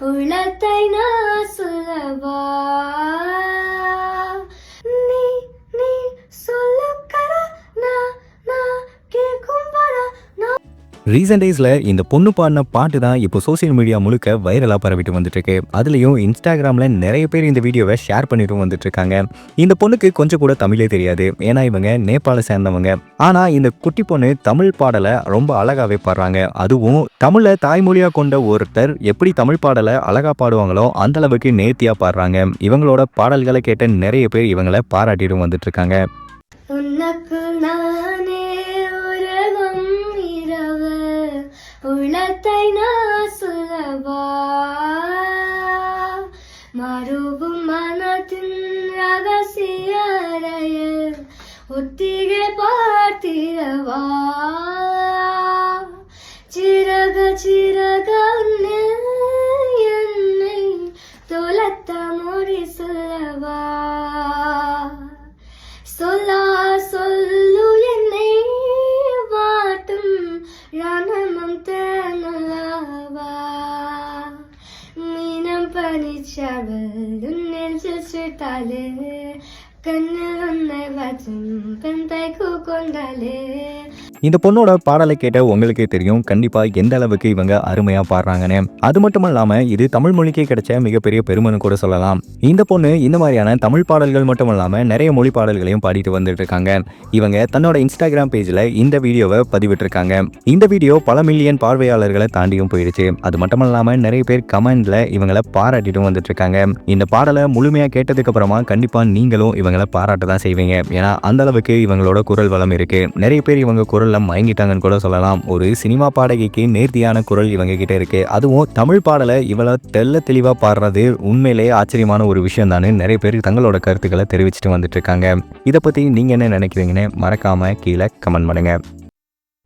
உள்ளத்தை நான் சொல்லவா நீ நீ சொல்லுக்கற நான் கேட்கும் வர ரீசெண்ட் டேஸில் இந்த பொண்ணு பாடின பாட்டு தான் இப்போ சோசியல் மீடியா முழுக்க வைரலாக பரவிட்டு வந்துட்டு இருக்கு. அதுலேயும் இன்ஸ்டாகிராமில் நிறைய பேர் இந்த வீடியோவை ஷேர் பண்ணிட்டு வந்துட்டு இருக்காங்க. இந்த பொண்ணுக்கு கொஞ்சம் கூட தமிழே தெரியாது, ஏன்னா இவங்க நேபாளை சேர்ந்தவங்க. ஆனால் இந்த குட்டி பொண்ணு தமிழ் பாடலை ரொம்ப அழகாகவே பாடுறாங்க. அதுவும் தமிழை தாய்மொழியாக கொண்ட ஒருத்தர் எப்படி தமிழ் பாடலை அழகாக பாடுவாங்களோ அந்த அளவுக்கு நேர்த்தியாக பாடுறாங்க. இவங்களோட பாடல்களை கேட்ட நிறைய பேர் இவங்களை பாராட்டிட்டு வந்துட்டு இருக்காங்க. உள்ளத்தை நான் சொல்லவா மறுபும் மனத்தின் ரகசிய அறையில் ஒத்திகை பார்த்திரவா சிறக சிறக என்னை தொலைத்த மொழி சொல்லவா சொல்லா சொல்லு என்னை வாட்டும் ரணமம் தேனலவா மீனம் பனிச்சவள் நெஞ்சில் சுட்டாலே கண்ணில் உன்னை வச்சும் பெண்தை கொண்டாலே. இந்த பொண்ணோட பாடலை கேட்ட உங்களுக்கே தெரியும் கண்டிப்பாக எந்த அளவுக்கு இவங்க அருமையாக பாடுறாங்கன்னு. அது மட்டும் இல்லாமல் இது தமிழ் மொழிக்கே கிடைச்ச மிகப்பெரிய பெருமைன்னு கூட சொல்லலாம். இந்த பொண்ணு இந்த மாதிரியான தமிழ் பாடல்கள் மட்டும் இல்லாமல் நிறைய மொழி பாடல்களையும் பாடிட்டு வந்துட்டு இருக்காங்க. இவங்க தன்னோட இன்ஸ்டாகிராம் பேஜில் இந்த வீடியோவை பதிவிட்டிருக்காங்க. இந்த வீடியோ பல மில்லியன் பார்வையாளர்களை தாண்டியும் போயிடுச்சு. அது மட்டும் இல்லாமல் நிறைய பேர் கமெண்ட்ல இவங்களை பாராட்டிட்டும் வந்துட்டு இருக்காங்க. இந்த பாடலை முழுமையாக கேட்டதுக்கு அப்புறமா கண்டிப்பாக நீங்களும் இவங்களை பாராட்ட தான் செய்வீங்க. ஏன்னா அந்த அளவுக்கு இவங்களோட குரல் வளம் இருக்கு. நிறைய பேர் இவங்க குரல் மயங்கிட்டாங்கன்னு கூட சொல்லலாம். ஒரு சினிமா பாடகிக்கு நேர்த்தியான குரல் இவங்க கிட்ட இருக்கு. அதுவும் தமிழ் பாடலை இவ்வளவு தெளிவா பாடுறது உண்மையிலேயே ஆச்சரியமான ஒரு விஷயம் தானே நிறைய பேர் தங்களோட கருத்துக்களை தெரிவிச்சுட்டு வந்துட்டு இருக்காங்க. இதை பத்தி நீங்க என்ன நினைக்கிறீங்கன்னு மறக்காம கீழே கமெண்ட் பண்ணுங்க.